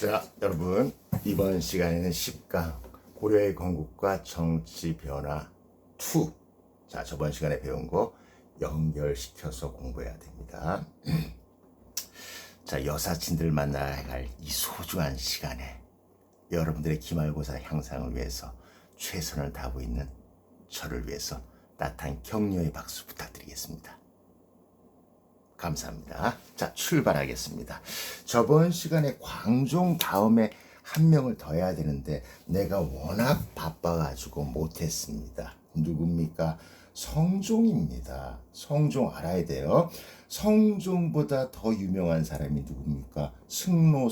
자, 여러분, 이번 시간에는 10강 고려의 건국과 정치 변화 2. 자, 저번 시간에 배운 거 연결시켜서 공부해야 됩니다. 자, 여사친들 만나야 할 이 소중한 시간에 여러분들의 기말고사 향상을 위해서 최선을 다하고 있는 저를 위해서 따뜻한 격려의 박수 부탁드리겠습니다. 감사합니다. 자, 출발하겠습니다. 저번 시간에 광종 다음에 한 명을 더 해야 되는데 내가 워낙 바빠가지고 못했습니다. 누굽니까? 성종입니다. 성종 알아야 돼요. 성종보다 더 유명한 사람이 누굽니까? 승로,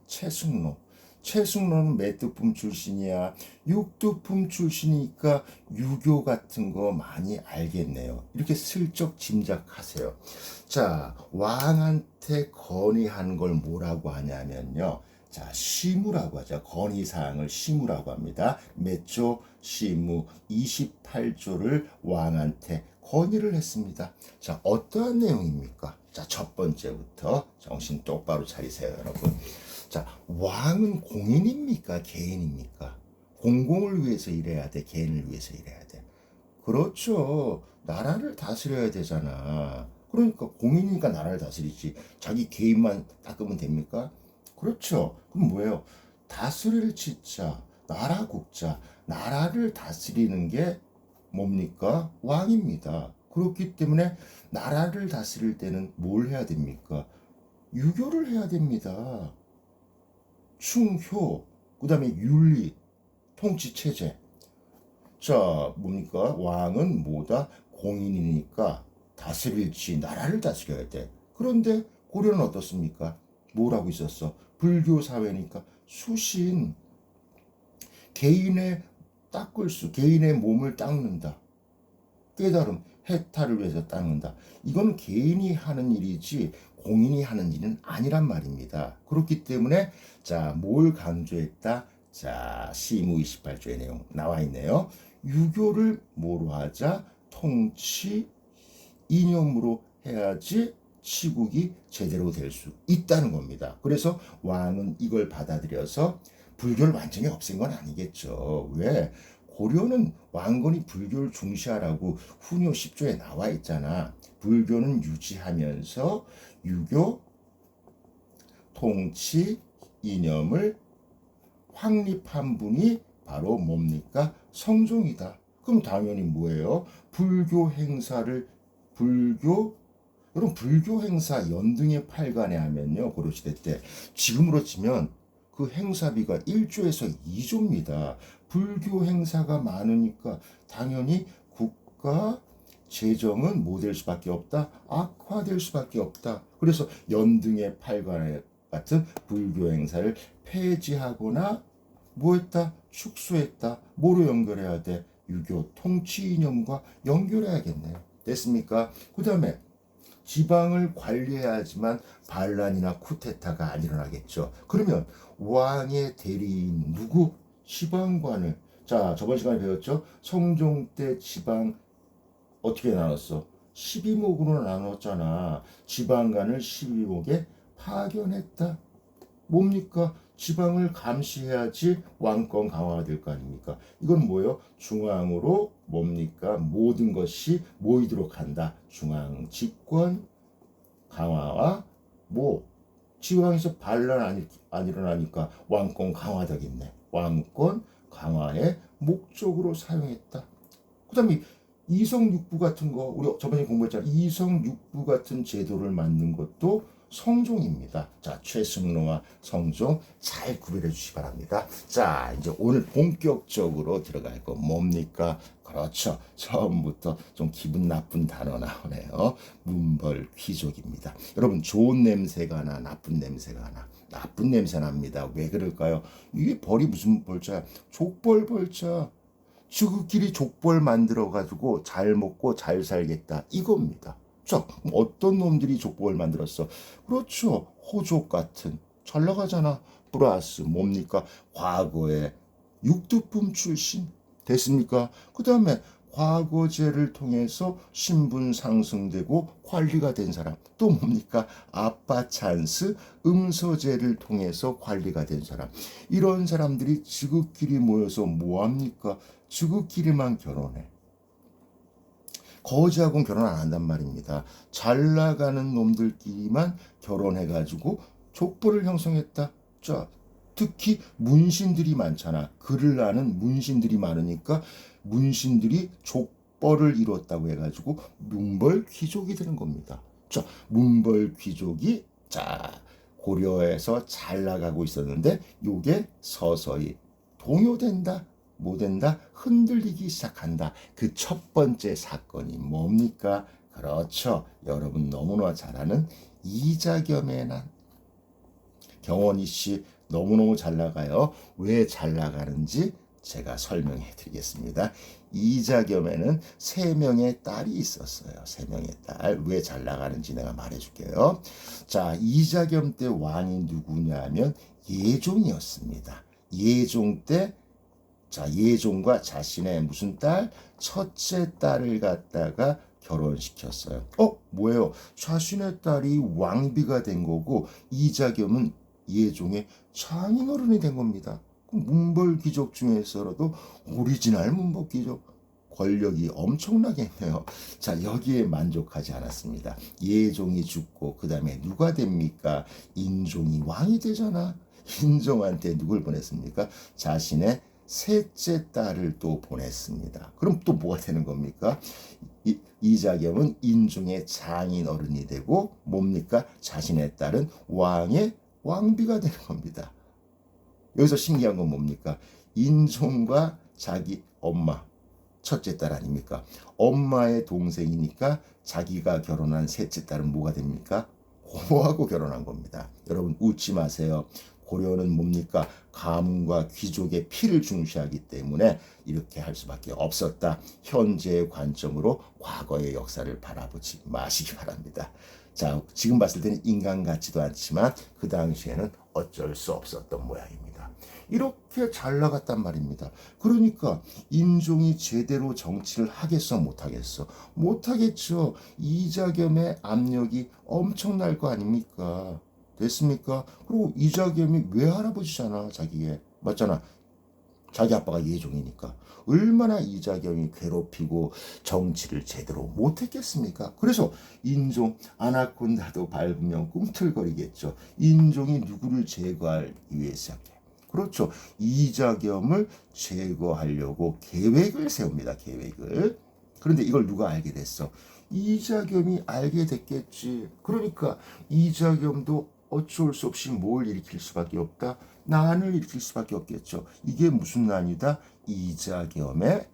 최승로. 최승로는 메뚜품 출신이야. 육두품 출신이니까 유교 같은 거 많이 알겠네요. 이렇게 슬쩍 짐작하세요. 자, 왕한테 건의한 걸 뭐라고 하냐면요. 자, 시무라고 하죠. 건의사항을 시무라고 합니다. 몇 조? 시무 28조를 왕한테 건의를 했습니다. 자, 어떠한 내용입니까? 자, 첫 번째부터 정신 똑바로 차리세요, 여러분. 자, 왕은 공인입니까? 개인입니까? 공공을 위해서 일해야 돼? 개인을 위해서 일해야 돼? 그렇죠. 나라를 다스려야 되잖아. 그러니까 공인이니까 나라를 다스리지. 자기 개인만 닦으면 됩니까? 그렇죠. 그럼 뭐예요? 다스릴 지자, 나라 국자, 나라를 다스리는 게 뭡니까? 왕입니다. 그렇기 때문에 나라를 다스릴 때는 뭘 해야 됩니까? 유교를 해야 됩니다. 충효, 그 다음에 윤리, 통치체제. 자, 뭡니까? 왕은 뭐다? 공인이니까 다스릴지 나라를 다스려야 돼. 그런데 고려는 어떻습니까? 뭐라고 있었어? 불교 사회니까 수신, 개인의 개인의 몸을 닦는다. 깨달음, 해탈을 위해서 닦는다. 이건 개인이 하는 일이지 공인이 하는 일은 아니란 말입니다. 그렇기 때문에 자, 뭘 강조했다? 자, 시무 28조의 내용 나와 있네요. 유교를 뭐로 하자? 통치 이념으로 해야지 치국이 제대로 될 수 있다는 겁니다. 그래서 왕은 이걸 받아들여서 불교를 완전히 없앤 건 아니겠죠. 왜? 고려는 왕건이 불교를 중시하라고 훈요 10조에 나와 있잖아. 불교는 유지하면서 유교 통치 이념을 확립한 분이 바로 뭡니까? 성종이다. 그럼 당연히 뭐예요? 여러분 불교 행사 연등의 8간에 하면요. 고려시대 때 지금으로 치면 그 행사비가 1조에서 2조입니다. 불교 행사가 많으니까 당연히 국가 재정은 뭐 될 수밖에 없다? 악화될 수밖에 없다. 그래서 연등의 8간 같은 불교 행사를 폐지하거나 뭐했다? 축소했다. 뭐로 연결해야 돼? 유교 통치 이념과 연결해야겠네요. 됐습니까? 그 다음에 지방을 관리해야지만 반란이나 쿠데타가 안 일어나겠죠. 그러면 왕의 대리인 누구? 지방관을. 자, 저번 시간에 배웠죠? 성종 때 지방 어떻게 나눴어? 12목으로 나눴잖아. 지방관을 12목에 파견했다. 뭡니까? 지방을 감시해야지 왕권 강화가 될 거 아닙니까? 이건 뭐예요? 중앙으로 뭡니까? 모든 것이 모이도록 한다. 중앙 집권 강화와 지방에서 반란 안 일어나니까 왕권 강화되겠네. 왕권 강화의 목적으로 사용했다. 그 다음에 이성육부 같은 거 우리 저번에 공부했잖아. 이성육부 같은 제도를 만든 것도 성종입니다. 자, 최승로와 성종 잘 구별해 주시기 바랍니다. 자, 이제 오늘 본격적으로 들어갈 거 뭡니까? 그렇죠. 처음부터 좀 기분 나쁜 단어 나오네요. 문벌 귀족입니다. 여러분 좋은 냄새가 나, 나쁜 냄새가 나. 나쁜 냄새 납니다. 왜 그럴까요? 이게 벌이 무슨 벌자야? 족벌자. 지구끼리 족벌 만들어가지고 잘 먹고 잘 살겠다. 이겁니다. 자, 어떤 놈들이 족복을 만들었어? 그렇죠. 호족 같은. 잘 나가잖아. 플러스 뭡니까? 과거에 육두품 출신. 됐습니까? 그 다음에 과거제를 통해서 신분 상승되고 관리가 된 사람. 또 뭡니까? 아빠 찬스 음서제를 통해서 관리가 된 사람. 이런 사람들이 지극끼리 모여서 뭐합니까? 지극끼리만 결혼해. 거지하고는 결혼 안 한단 말입니다. 잘 나가는 놈들끼리만 결혼해가지고 족보를 형성했다. 자, 특히 문신들이 많잖아. 글을 아는 문신들이 많으니까 문신들이 족벌을 이뤘다고 해가지고 문벌 귀족이 되는 겁니다. 자, 문벌 귀족이 고려에서 잘 나가고 있었는데 요게 서서히 동요된다. 못 된다. 흔들리기 시작한다. 그 첫 번째 사건이 뭡니까? 그렇죠. 여러분 너무나 잘 아는 이자겸의 난. 경원이 씨 너무너무 잘 나가요. 왜 잘 나가는지 제가 설명해 드리겠습니다. 이자겸에는 3명의 딸이 있었어요. 3명의 딸. 왜 잘 나가는지 내가 말해 줄게요. 자, 이자겸 때 왕이 누구냐면 예종이었습니다. 예종 때 예종과 자신의 무슨 딸? 첫째 딸을 갖다가 결혼시켰어요. 뭐예요? 자신의 딸이 왕비가 된 거고 이자겸은 예종의 장인어른이 된 겁니다. 문벌 귀족 중에서라도 오리지널 문벌 귀족. 권력이 엄청나겠네요. 자, 여기에 만족하지 않았습니다. 예종이 죽고 그 다음에 누가 됩니까? 인종이 왕이 되잖아. 인종한테 누굴 보냈습니까? 자신의 셋째 딸을 또 보냈습니다. 그럼 또 뭐가 되는 겁니까? 이자겸은 인종의 장인 어른이 되고 뭡니까? 자신의 딸은 왕의 왕비가 되는 겁니다. 여기서 신기한 건 뭡니까? 인종과 자기 엄마, 첫째 딸 아닙니까? 엄마의 동생이니까 자기가 결혼한 셋째 딸은 뭐가 됩니까? 고모하고 결혼한 겁니다. 여러분 웃지 마세요. 고려는 뭡니까? 가문과 귀족의 피를 중시하기 때문에 이렇게 할 수밖에 없었다. 현재의 관점으로 과거의 역사를 바라보지 마시기 바랍니다. 자, 지금 봤을 때는 인간 같지도 않지만 그 당시에는 어쩔 수 없었던 모양입니다. 이렇게 잘 나갔단 말입니다. 그러니까 인종이 제대로 정치를 하겠어 못하겠어? 못하겠죠. 이자겸의 압력이 엄청날 거 아닙니까? 됐습니까? 그리고 이자겸이 외할아버지잖아. 자기의 맞잖아. 자기 아빠가 예종이니까 얼마나 이자겸이 괴롭히고 정치를 제대로 못했겠습니까? 그래서 인종 아나콘다도 밟으면 꿈틀거리겠죠. 인종이 누구를 제거하기 위해서 그렇죠. 이자겸을 제거하려고 계획을 세웁니다. 계획을. 그런데 이걸 누가 알게 됐어? 이자겸이 알게 됐겠지. 그러니까 이자겸도 어쩔 수 없이 뭘 일으킬 수밖에 없다. 난을 일으킬 수밖에 없겠죠. 이게 무슨 난이다? 이자겸의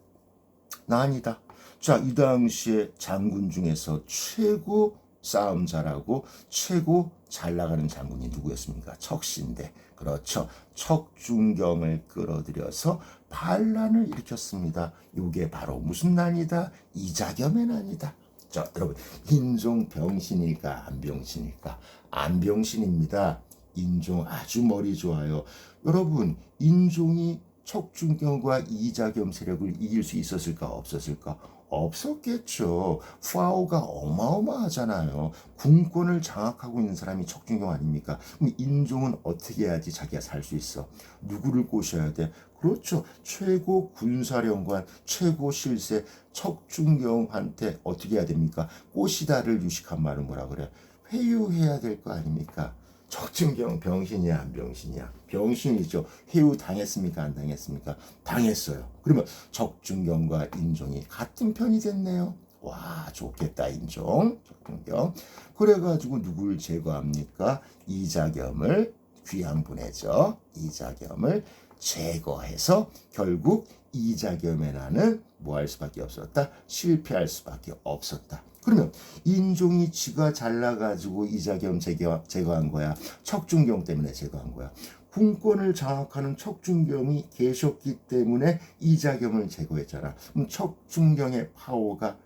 난이다. 자, 이 당시에 장군 중에서 최고 싸움 잘하고 최고 잘 나가는 장군이 누구였습니까? 척신대. 그렇죠. 척준경을 끌어들여서 반란을 일으켰습니다. 이게 바로 무슨 난이다? 이자겸의 난이다. 자, 여러분, 인종 병신일까 안 병신일까? 안 병신입니다. 인종 아주 머리 좋아요. 여러분, 인종이 척준경과 이자겸 세력을 이길 수 있었을까 없었을까? 없었겠죠. 파오가 어마어마하잖아요. 군권을 장악하고 있는 사람이 척준경 아닙니까? 그럼 인종은 어떻게 해야지 자기가 살 수 있어? 누구를 꼬셔야 돼? 그렇죠. 최고 군사령관, 최고 실세 척준경한테 어떻게 해야 됩니까? 꼬시다를 유식한 말은 뭐라 그래? 회유해야 될 거 아닙니까? 척준경 병신이야 안 병신이야? 병신이죠. 회유 당했습니까 안 당했습니까? 당했어요. 그러면 척준경과 인종이 같은 편이 됐네요. 와 좋겠다 인종 척준경. 그래가지고 누구를 제거합니까? 이자겸을 귀양 보내죠. 이자겸을 제거해서 결국 이자겸의 난은 뭐 할 수밖에 없었다? 실패할 수밖에 없었다. 그러면 인종이 지가 잘나가지고 이자겸 제거한 거야. 척준경 때문에 제거한 거야. 군권을 장악하는 척준경이 계셨기 때문에 이자겸을 제거했잖아. 그럼 척준경의 파워가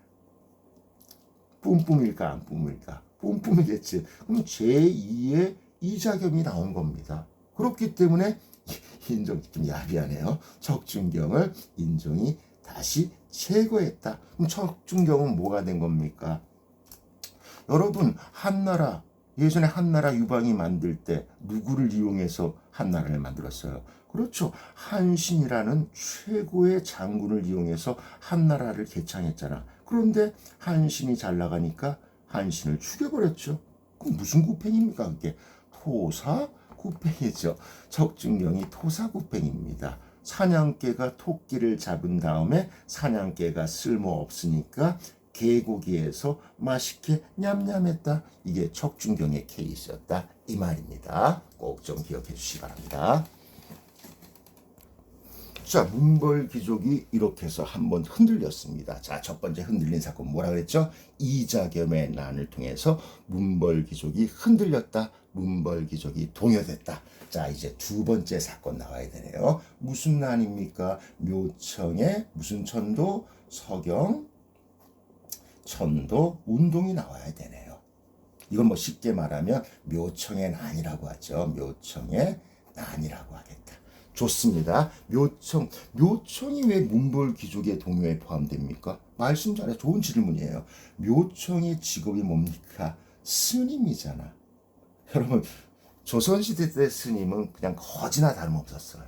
뿜뿜일까 안 뿜일까? 뿜뿜이겠지. 그럼 제2의 이자겸이 나온 겁니다. 그렇기 때문에 인종 좀 야비하네요. 척준경을 인종이 다시 제거했다. 그럼 척준경은 뭐가 된 겁니까? 여러분, 한나라, 예전에 한나라 유방이 만들 때 누구를 이용해서 한나라를 만들었어요? 그렇죠. 한신이라는 최고의 장군을 이용해서 한나라를 개창했잖아. 그런데 한신이 잘 나가니까 한신을 죽여버렸죠. 그럼 무슨 구팽입니까? 그게 토사구팽이죠. 척준경이 토사구팽입니다. 사냥개가 토끼를 잡은 다음에 사냥개가 쓸모없으니까 개고기에서 맛있게 냠냠했다. 이게 척준경의 케이스였다. 이 말입니다. 꼭 좀 기억해 주시기 바랍니다. 자, 문벌귀족이 이렇게 해서 한번 흔들렸습니다. 자, 첫 번째 흔들린 사건 뭐라 그랬죠? 이자겸의 난을 통해서 문벌귀족이 흔들렸다. 문벌귀족이 동요됐다. 자, 이제 두 번째 사건 나와야 되네요. 무슨 난입니까? 묘청의 무슨 천도? 서경 천도 운동이 나와야 되네요. 이건 뭐 쉽게 말하면 묘청의 난이라고 하죠. 묘청의 난이라고 하겠다. 좋습니다. 묘청이 왜 문벌귀족의 동요에 포함됩니까? 말씀 잘해. 좋은 질문이에요. 묘청의 직업이 뭡니까? 스님이잖아. 여러분, 조선시대 때 스님은 그냥 거지나 다름없었어요.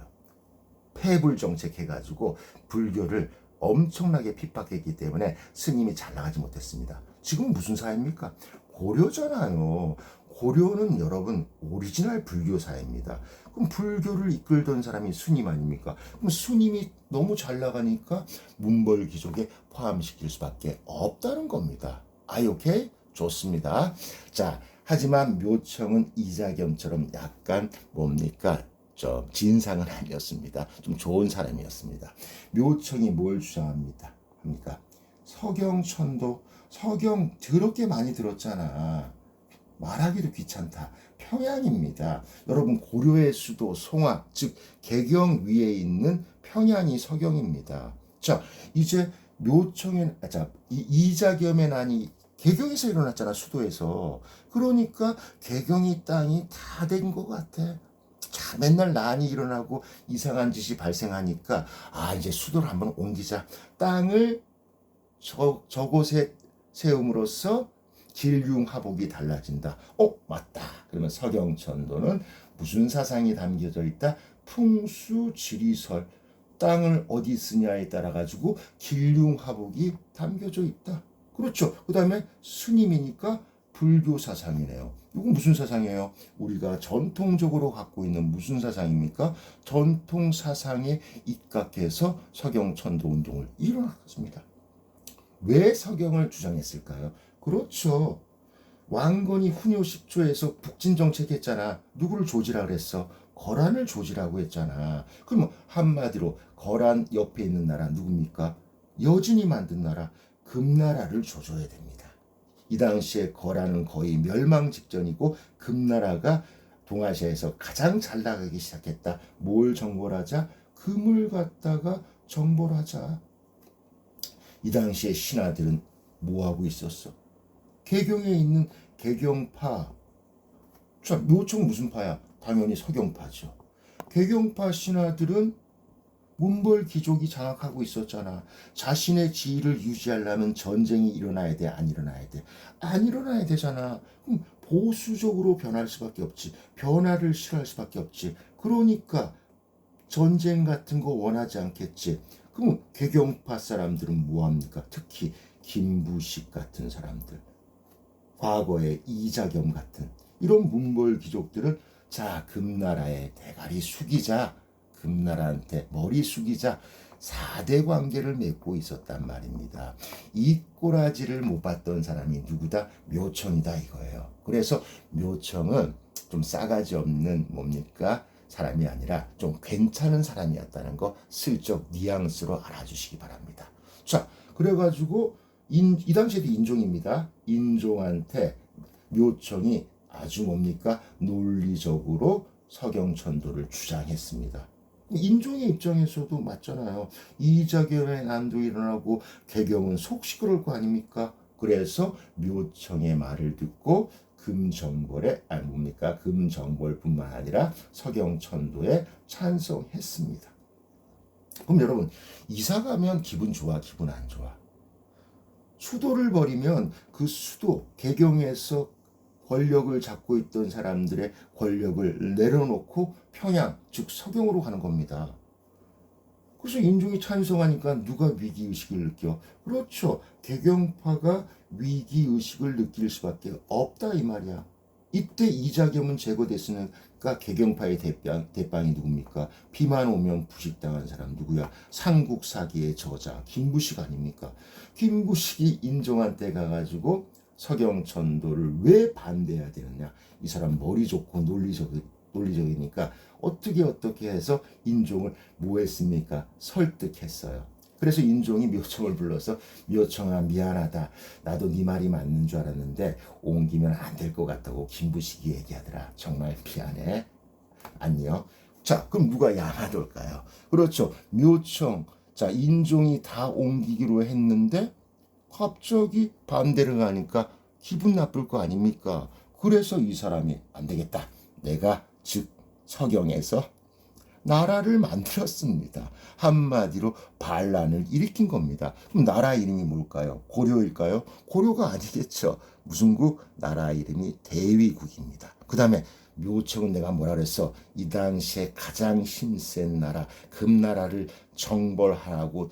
폐불 정책해가지고 불교를 엄청나게 핍박했기 때문에 스님이 잘 나가지 못했습니다. 지금 무슨 사회입니까? 고려잖아요. 고려는 여러분 오리지널 불교 사회입니다. 그럼 불교를 이끌던 사람이 스님 아닙니까? 그럼 스님이 너무 잘 나가니까 문벌귀족에 포함시킬 수밖에 없다는 겁니다. 오케이? 좋습니다. 자, 하지만 묘청은 이자겸처럼 약간 뭡니까? 좀 진상은 아니었습니다. 좀 좋은 사람이었습니다. 묘청이 뭘 주장합니다? 합니까? 서경천도, 서경 더럽게 많이 들었잖아. 말하기도 귀찮다. 평양입니다. 여러분, 고려의 수도 송화, 즉 개경 위에 있는 평양이 서경입니다. 자, 이제 묘청의 이자겸의 난이 개경에서 일어났잖아. 수도에서. 그러니까 개경이 땅이 다 된 것 같아. 자, 맨날 난이 일어나고 이상한 짓이 발생하니까 이제 수도를 한번 옮기자. 땅을 저곳에 세움으로써 길흉하복이 달라진다. 맞다. 그러면 서경천도는 무슨 사상이 담겨져 있다? 풍수지리설. 땅을 어디 쓰냐에 따라 가지고 길흉하복이 담겨져 있다. 그렇죠. 그 다음에 스님이니까 불교 사상이네요. 이건 무슨 사상이에요? 우리가 전통적으로 갖고 있는 무슨 사상입니까? 전통 사상에 입각해서 서경천도 운동을 일어났습니다. 왜 서경을 주장했을까요? 그렇죠. 왕건이 훈요 10조에서 북진 정책했잖아. 누구를 조지라 그랬어? 거란을 조지라고 했잖아. 그럼 한마디로 거란 옆에 있는 나라 누굽니까? 여진이 만든 나라 금나라를 조져야 됩니다. 이 당시에 거란은 거의 멸망 직전이고 금나라가 동아시아에서 가장 잘 나가기 시작했다. 뭘 정벌 하자? 금을 갖다가 정벌 하자. 이 당시에 신하들은 뭐하고 있었어? 개경에 있는 개경파. 자, 묘청 무슨 파야? 당연히 서경파죠. 개경파 신하들은 문벌귀족이 장악하고 있었잖아. 자신의 지위를 유지하려면 전쟁이 일어나야 돼? 안 일어나야 돼? 안 일어나야 되잖아. 그럼 보수적으로 변할 수밖에 없지. 변화를 싫어할 수밖에 없지. 그러니까 전쟁 같은 거 원하지 않겠지. 그럼 개경파 사람들은 뭐합니까? 특히 김부식 같은 사람들, 과거의 이자겸 같은 이런 문벌귀족들은 자, 금나라의 대가리 숙이자, 금나라한테 머리 숙이자 4대 관계를 맺고 있었단 말입니다. 이 꼬라지를 못 봤던 사람이 누구다? 묘청이다 이거예요. 그래서 묘청은 좀 싸가지 없는 뭡니까? 사람이 아니라 좀 괜찮은 사람이었다는 거 슬쩍 뉘앙스로 알아주시기 바랍니다. 자, 그래가지고 이 당시에도 인종입니다. 인종한테 묘청이 아주 뭡니까? 논리적으로 서경천도를 주장했습니다. 인종의 입장에서도 맞잖아요. 이자겸의 난도 일어나고 개경은 속 시끄러울 거 아닙니까? 그래서 묘청의 말을 듣고 금정벌뿐만 아니라 서경천도에 찬성했습니다. 그럼 여러분, 이사 가면 기분 좋아, 기분 안 좋아? 수도를 버리면 그 수도, 개경에서 권력을 잡고 있던 사람들의 권력을 내려놓고 평양, 즉 서경으로 가는 겁니다. 그래서 인종이 찬성하니까 누가 위기의식을 느껴? 그렇죠. 개경파가 위기의식을 느낄 수밖에 없다 이 말이야. 이때 이자겸은 제거됐으니까 개경파의 대빵이 누굽니까? 비만 오면 부식당한 사람 누구야? 삼국사기의 저자 김부식 아닙니까? 김부식이 인종한 때 가가지고 서경천도를 왜 반대해야 되느냐? 이 사람 머리 좋고 논리적이니까 어떻게 해서 인종을 뭐 했습니까? 설득했어요. 그래서 인종이 묘청을 불러서 묘청아 미안하다. 나도 네 말이 맞는 줄 알았는데 옮기면 안 될 것 같다고 김부식이 얘기하더라. 정말 미안해. 안녕. 자, 그럼 누가 야마돌까요? 그렇죠. 묘청. 자, 인종이 다 옮기기로 했는데 갑자기 반대를 하니까 기분 나쁠 거 아닙니까? 그래서 이 사람이 안 되겠다. 내가 즉 서경에서 나라를 만들었습니다. 한마디로 반란을 일으킨 겁니다. 그럼 나라 이름이 뭘까요? 고려일까요? 고려가 아니겠죠. 무슨 국? 나라 이름이 대위국입니다. 그 다음에 묘청은 내가 뭐라 그랬어? 이 당시에 가장 힘센 나라, 금나라를 정벌하라고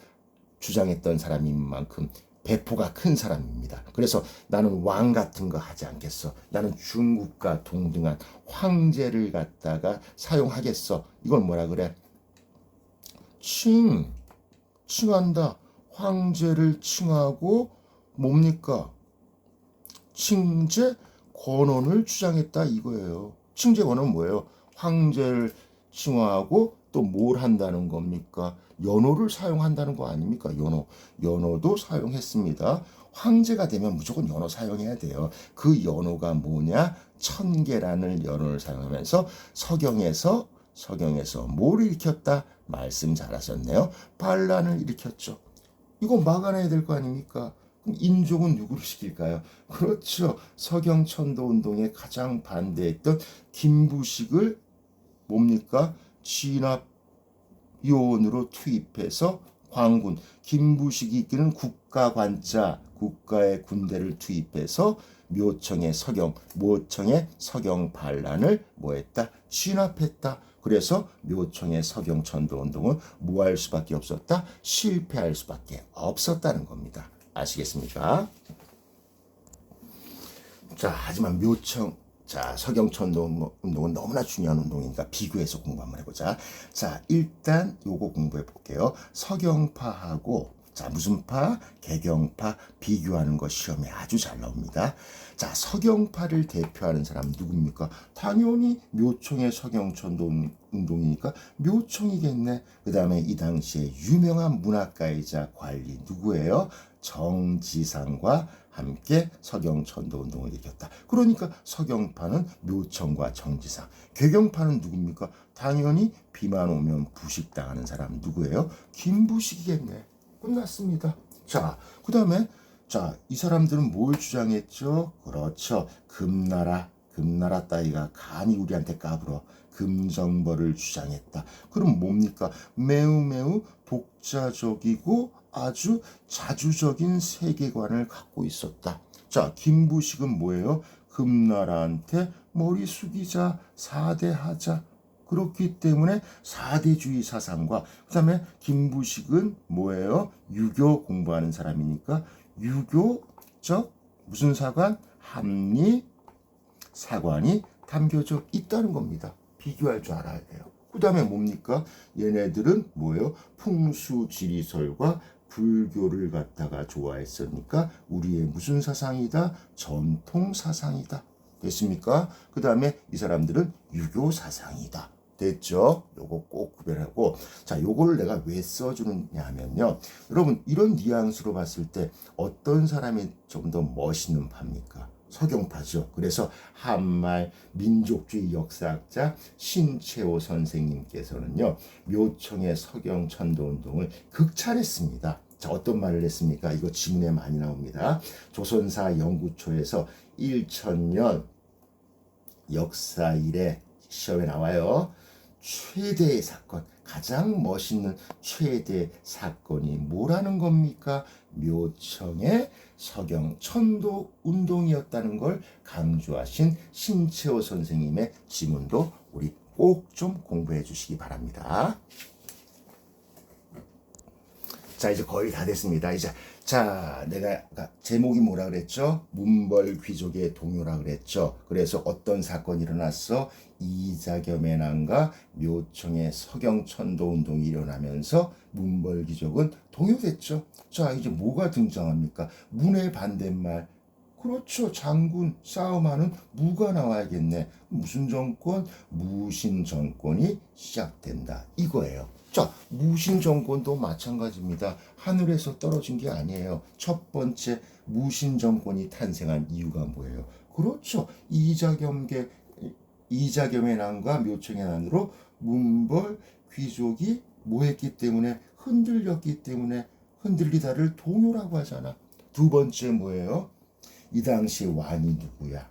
주장했던 사람인 만큼 배포가 큰 사람입니다. 그래서 나는 왕 같은 거 하지 않겠어. 나는 중국과 동등한 황제를 갖다가 사용하겠어. 이걸 뭐라 그래? 칭한다. 황제를 칭하고 뭡니까? 칭제 권원을 주장했다 이거예요. 칭제 권원은 뭐예요? 황제를 칭하고 또 뭘 한다는 겁니까? 연호를 사용한다는 거 아닙니까? 연호도 사용했습니다. 황제가 되면 무조건 연호 사용해야 돼요. 그 연호가 뭐냐? 천계라는 연호를 사용하면서 서경에서 뭘 일으켰다? 말씀 잘하셨네요. 반란을 일으켰죠. 이거 막아내야 될 거 아닙니까? 그럼 인종은 누구를 시킬까요? 그렇죠. 서경천도 운동에 가장 반대했던 김부식을 뭡니까? 진압 요원으로 투입해서 광군, 김부식이 이끄는 국가관자, 국가의 군대를 투입해서 모청의 서경 반란을 뭐했다? 진압했다. 그래서 묘청의 서경천도 운동은 뭐 할 수밖에 없었다? 실패할 수밖에 없었다는 겁니다. 아시겠습니까? 자, 하지만 서경천도 운동은 너무나 중요한 운동이니까 비교해서 공부 한번 해보자. 자, 일단 요거 공부해 볼게요. 서경파하고 무슨 파? 개경파 비교하는 거 시험에 아주 잘 나옵니다. 자, 서경파를 대표하는 사람 누굽니까? 당연히 묘청의 서경천도 운동이니까 묘청이겠네. 그 다음에 이 당시에 유명한 문학가이자 관리 누구예요? 정지상과 함께 서경천도 운동을 일으켰다. 그러니까 서경파는 묘청과 정지상, 개경파는 누굽니까? 당연히 비만 오면 부식당하는 사람 누구예요? 김부식이겠네. 끝났습니다. 자, 그 다음에 이 사람들은 뭘 주장했죠? 그렇죠. 금나라 따위가 감히 우리한테 까불어. 금정벌을 주장했다. 그럼 뭡니까? 매우 독자적이고 아주 자주적인 세계관을 갖고 있었다. 자, 김부식은 뭐예요? 금나라한테 머리 숙이자, 사대하자. 그렇기 때문에 사대주의 사상과 그 다음에 김부식은 뭐예요? 유교 공부하는 사람이니까 유교적 무슨 사관? 합리 사관이 담겨져 있다는 겁니다. 비교할 줄 알아야 돼요. 그 다음에 뭡니까? 얘네들은 뭐예요? 풍수지리설과 불교를 갖다가 좋아했으니까 우리의 무슨 사상이다? 전통 사상이다. 됐습니까? 그 다음에 이 사람들은 유교 사상이다. 됐죠? 요거 꼭 구별하고. 자, 요거를 내가 왜 써주느냐 하면요. 여러분, 이런 뉘앙스로 봤을 때 어떤 사람이 좀 더 멋있는 파입니까? 서경파죠. 그래서 한말 민족주의 역사학자 신채호 선생님께서는요. 묘청의 서경천도 운동을 극찬했습니다. 자, 어떤 말을 했습니까? 이거 지문에 많이 나옵니다. 조선사 연구초에서 1000년 역사 일에 시험에 나와요. 최대의 사건, 가장 멋있는 최대 사건이 뭐라는 겁니까? 묘청의 서경 천도 운동이었다는 걸 강조하신 신채호 선생님의 지문도 우리 꼭 좀 공부해 주시기 바랍니다. 자, 이제 거의 다 됐습니다. 이제 자, 내가 제목이 뭐라 그랬죠? 문벌 귀족의 동요라 그랬죠. 그래서 어떤 사건이 일어났어? 이자겸의 난과 묘청의 서경천도 운동이 일어나면서 문벌 귀족은 동요됐죠. 자, 이제 뭐가 등장합니까? 문의 반대말. 그렇죠. 장군 싸움하는 무가 나와야겠네. 무슨 정권? 무신 정권이 시작된다. 이거예요. 자, 무신 정권도 마찬가지입니다. 하늘에서 떨어진 게 아니에요. 첫 번째 무신 정권이 탄생한 이유가 뭐예요? 그렇죠. 이자겸의 난과 묘청의 난으로 문벌 귀족이 뭐했기 때문에 흔들렸기 때문에 흔들리다를 동요라고 하잖아. 두 번째 뭐예요? 이 당시 왕이 누구야?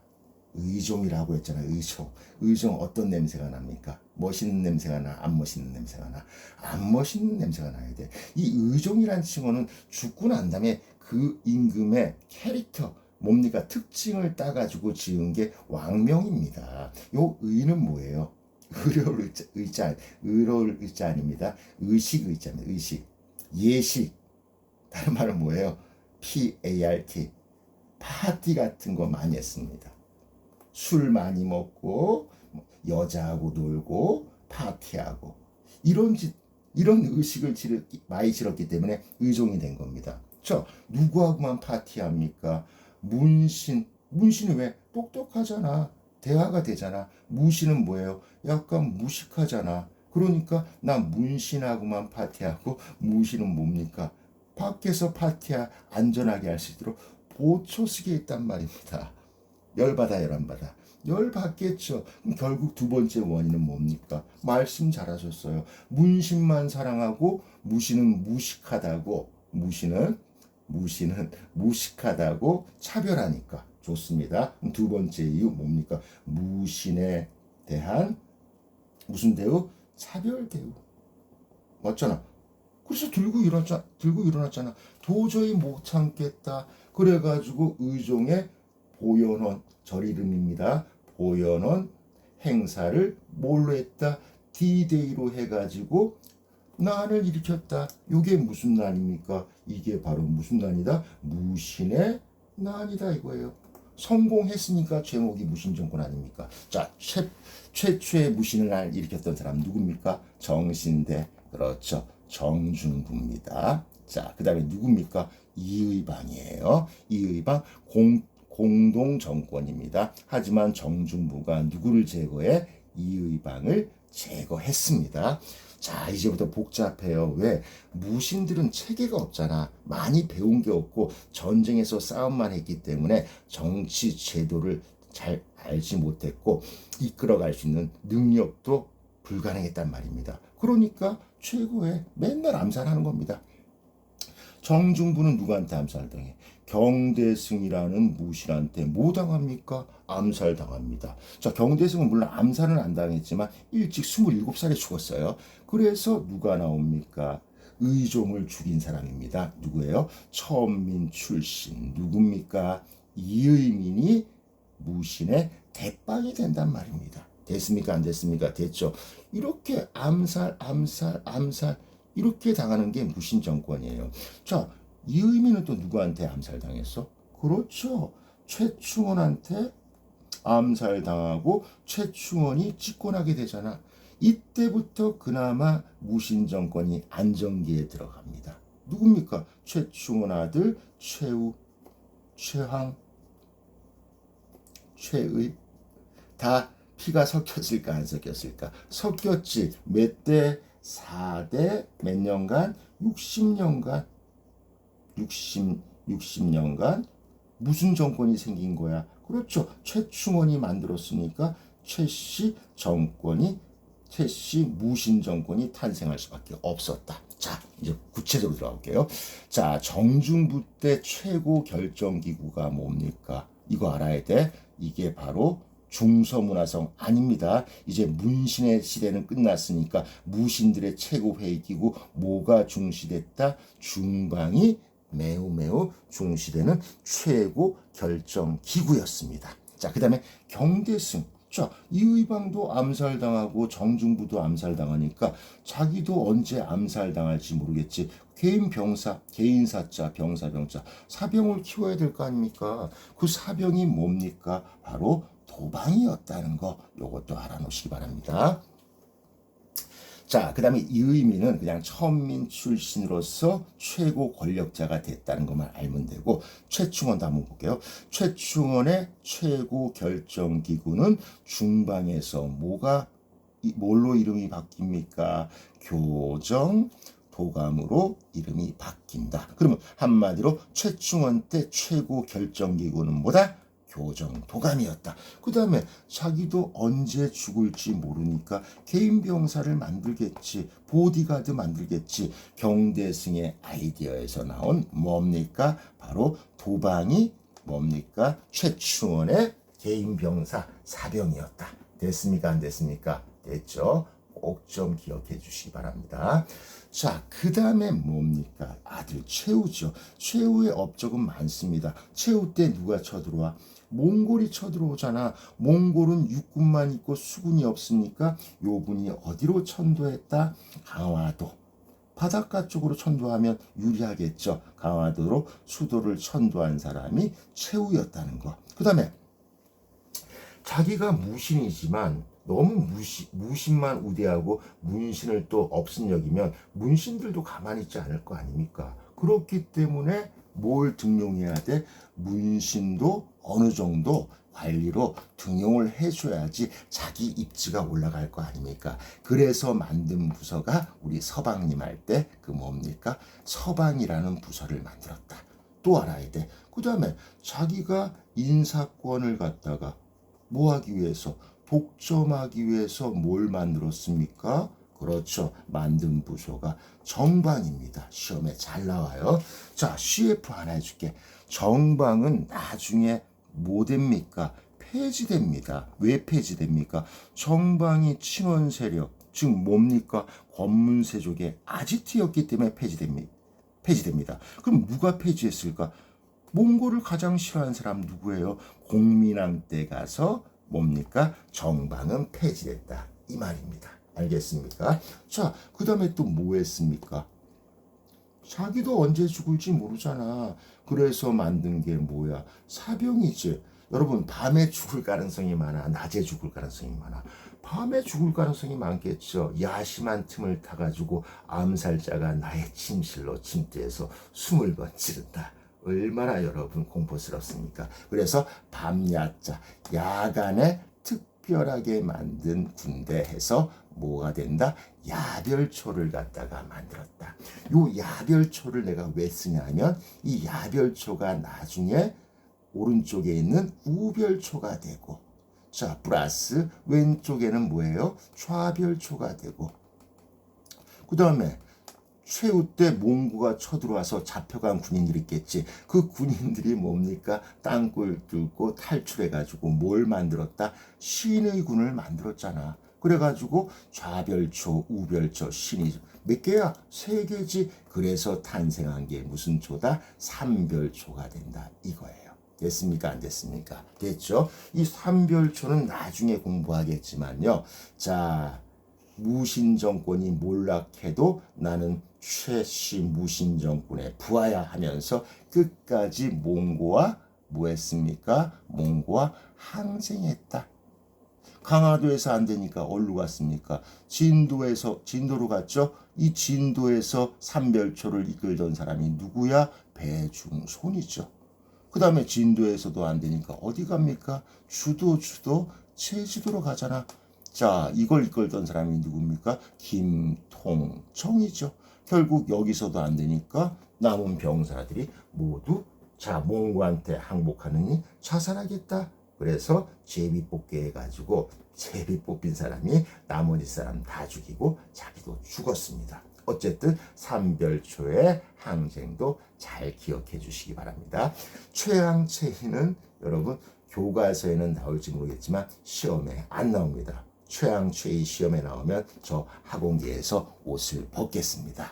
의종이라고 했잖아요. 의종. 의종 어떤 냄새가 납니까? 멋있는 냄새가 나? 안 멋있는 냄새가 나? 안 멋있는 냄새가 나야 돼. 이 의종이란 칭호는 죽고 난 다음에 그 임금의 캐릭터, 뭡니까? 특징을 따가지고 지은 게 왕명입니다. 요 의는 뭐예요? 의로울 의자 아닙니다. 의식 의자입니다. 의식. 예식. 다른 말은 뭐예요? PART. 파티 같은 거 많이 했습니다. 술 많이 먹고 여자하고 놀고 파티하고 이런 의식을 많이 치렀기 때문에 의종이 된 겁니다. 누구하고만 파티합니까? 문신은 왜? 똑똑하잖아. 대화가 되잖아. 무신은 뭐예요? 약간 무식하잖아. 그러니까 나 문신하고만 파티하고 무신은 뭡니까? 밖에서 파티야 안전하게 할 수 있도록 보초식에 있단 말입니다. 열받아 열 안 받아? 열 받겠죠. 그럼 결국 두 번째 원인은 뭡니까? 말씀 잘하셨어요. 문신만 사랑하고 무신은 무식하다고 무신은 무식하다고 차별하니까. 좋습니다. 두 번째 이유 뭡니까? 무신에 대한 무슨 대우? 차별 대우. 맞잖아. 그래서 들고 일어났잖아. 도저히 못 참겠다. 그래가지고 의종의 보현원, 절 이름입니다. 보현원 행사를 뭘로 했다? D-Day로 해가지고 난을 일으켰다. 이게 무슨 난입니까? 이게 바로 무슨 난이다? 무신의 난이다 이거예요. 성공했으니까 제목이 무신정권 아닙니까? 자, 최초의 무신의 날 일으켰던 사람 누굽니까? 정신대. 그렇죠. 정중부입니다. 자, 그 다음에 누굽니까? 이의방이에요. 이의방 공동 정권입니다. 하지만 정중부가 누구를 제거해? 이의방을 제거했습니다. 자, 이제부터 복잡해요. 왜? 무신들은 체계가 없잖아. 많이 배운 게 없고 전쟁에서 싸움만 했기 때문에 정치 제도를 잘 알지 못했고 이끌어갈 수 있는 능력도 불가능했단 말입니다. 그러니까 최고의 맨날 암살하는 겁니다. 정중부는 누구한테 암살당해? 경대승이라는 무신한테 뭐 당합니까? 암살당합니다. 자, 경대승은 물론 암살은 안 당했지만 일찍 27살에 죽었어요. 그래서 누가 나옵니까? 의종을 죽인 사람입니다. 누구예요? 천민 출신. 누굽니까? 이의민이 무신의 대빵이 된단 말입니다. 됐습니까? 안 됐습니까? 됐죠. 이렇게 암살 이렇게 당하는 게 무신 정권이에요. 자, 이의민은 또 누구한테 암살당했어? 그렇죠. 최충원한테 암살당하고 최충원이 집권하게 되잖아. 이때부터 그나마 무신 정권이 안정기에 들어갑니다. 누굽니까? 최충원 아들 최우, 최황, 최의 다 피가 섞였을까 안 섞였을까? 섞였지. 몇 대? 4대 몇 년간? 60년간 60년간 무슨 정권이 생긴 거야? 그렇죠. 최충원이 만들었으니까 최씨 무신 정권이 탄생할 수밖에 없었다. 자, 이제 구체적으로 들어갈게요. 자, 정중부 때 최고 결정기구가 뭡니까? 이거 알아야 돼. 이게 바로 중서문화성 아닙니다. 이제 문신의 시대는 끝났으니까 무신들의 최고 회의기구 뭐가 중시됐다? 중방이 매우 중시되는 최고 결정기구였습니다. 자, 그 다음에 경대승. 자, 이의방도 암살당하고 정중부도 암살당하니까 자기도 언제 암살당할지 모르겠지. 개인 병사, 개인 사자, 병사, 병자. 사병을 키워야 될 거 아닙니까? 그 사병이 뭡니까? 바로 도방이었다는 거, 요것도 알아놓으시기 바랍니다. 자, 그 다음에 이의민은 그냥 천민 출신으로서 최고 권력자가 됐다는 것만 알면 되고, 최충원도 한번 볼게요. 최충원의 최고 결정기구는 중방에서 뭘로 이름이 바뀝니까? 교정, 도감으로 이름이 바뀐다. 그러면 한마디로 최충원 때 최고 결정기구는 뭐다? 교정, 도감이었다. 그 다음에 자기도 언제 죽을지 모르니까 개인 병사를 만들겠지. 보디가드 만들겠지. 경대승의 아이디어에서 나온 뭡니까? 바로 도방이 뭡니까? 최충원의 개인 병사 사병이었다. 됐습니까? 안 됐습니까? 됐죠? 꼭 좀 기억해 주시기 바랍니다. 자, 그 다음에 뭡니까? 아들 최후죠. 최후의 업적은 많습니다. 최후 때 누가 쳐들어와? 몽골이 쳐들어오잖아. 몽골은 육군만 있고 수군이 없으니까 요분이 어디로 천도했다? 강화도. 바닷가 쪽으로 천도하면 유리하겠죠. 강화도로 수도를 천도한 사람이 최후였다는 거. 그 다음에 자기가 무신이지만 너무 무신만 우대하고 문신을 또 업신여기면 문신들도 가만히 있지 않을 거 아닙니까? 그렇기 때문에 뭘 등용해야 돼? 문신도 어느 정도 관리로 등용을 해줘야지 자기 입지가 올라갈 거 아닙니까? 그래서 만든 부서가 우리 서방님 할 때 그 뭡니까? 서방이라는 부서를 만들었다. 또 알아야 돼. 그 다음에 자기가 인사권을 갖다가 뭐 하기 위해서? 독점하기 위해서 뭘 만들었습니까? 그렇죠. 만든 부서가 정방입니다. 시험에 잘 나와요. 자, CF 하나 해줄게. 정방은 나중에 뭐 됩니까? 폐지됩니다. 왜 폐지됩니까? 정방이 친원 세력, 즉 뭡니까? 권문세족의 아지트였기 때문에 폐지됩니다. 그럼 누가 폐지했을까? 몽골을 가장 싫어하는 사람 누구예요? 공민왕 때 가서 뭡니까? 정방은 폐지됐다. 이 말입니다. 알겠습니까? 자, 그 다음에 또 뭐 했습니까? 자기도 언제 죽을지 모르잖아. 그래서 만든 게 뭐야? 사병이지. 여러분, 밤에 죽을 가능성이 많아? 낮에 죽을 가능성이 많아? 밤에 죽을 가능성이 많겠죠. 야심한 틈을 타가지고 암살자가 나의 침실로 침대에서 숨을 거치른다. 얼마나 여러분 공포스럽습니까? 그래서 밤야자, 야간에 특별하게 만든 군대에서 뭐가 된다? 야별초를 갖다가 만들었다. 요 야별초를 내가 왜 쓰냐면 이 야별초가 나중에 오른쪽에 있는 우별초가 되고, 자, 플러스 왼쪽에는 뭐예요? 좌별초가 되고, 그 다음에 최후 때 몽고가 쳐들어와서 잡혀간 군인들이 있겠지. 그 군인들이 뭡니까? 땅굴 뚫고 탈출해가지고 뭘 만들었다? 신의 군을 만들었잖아. 그래가지고 좌별초, 우별초, 신의 몇 개야? 3개지. 그래서 탄생한 게 무슨 초다? 삼별초가 된다. 이거예요. 됐습니까? 안 됐습니까? 됐죠? 이 삼별초는 나중에 공부하겠지만요. 자, 무신정권이 몰락해도 나는 최씨 무신정권에 부하야 하면서 끝까지 몽고와 뭐 했습니까? 몽고와 항쟁했다. 강화도에서 안 되니까 어디로 갔습니까? 진도로 갔죠? 이 진도에서 삼별초를 이끌던 사람이 누구야? 배중손이죠. 그 다음에 진도에서도 안 되니까 어디 갑니까? 주도 제주도로 가잖아. 자, 이걸 이끌던 사람이 누굽니까? 김통정이죠. 결국 여기서도 안 되니까 남은 병사들이 모두 자, 몽고한테 항복하느니 자살하겠다. 그래서 제비 뽑기 해가지고 제비 뽑힌 사람이 나머지 사람 다 죽이고 자기도 죽었습니다. 어쨌든 삼별초의 항쟁도 잘 기억해 주시기 바랍니다. 최항, 최희는 여러분 교과서에는 나올지 모르겠지만 시험에 안 나옵니다. 최양 최이 시험에 나오면 저 학원기에서 옷을 벗겠습니다.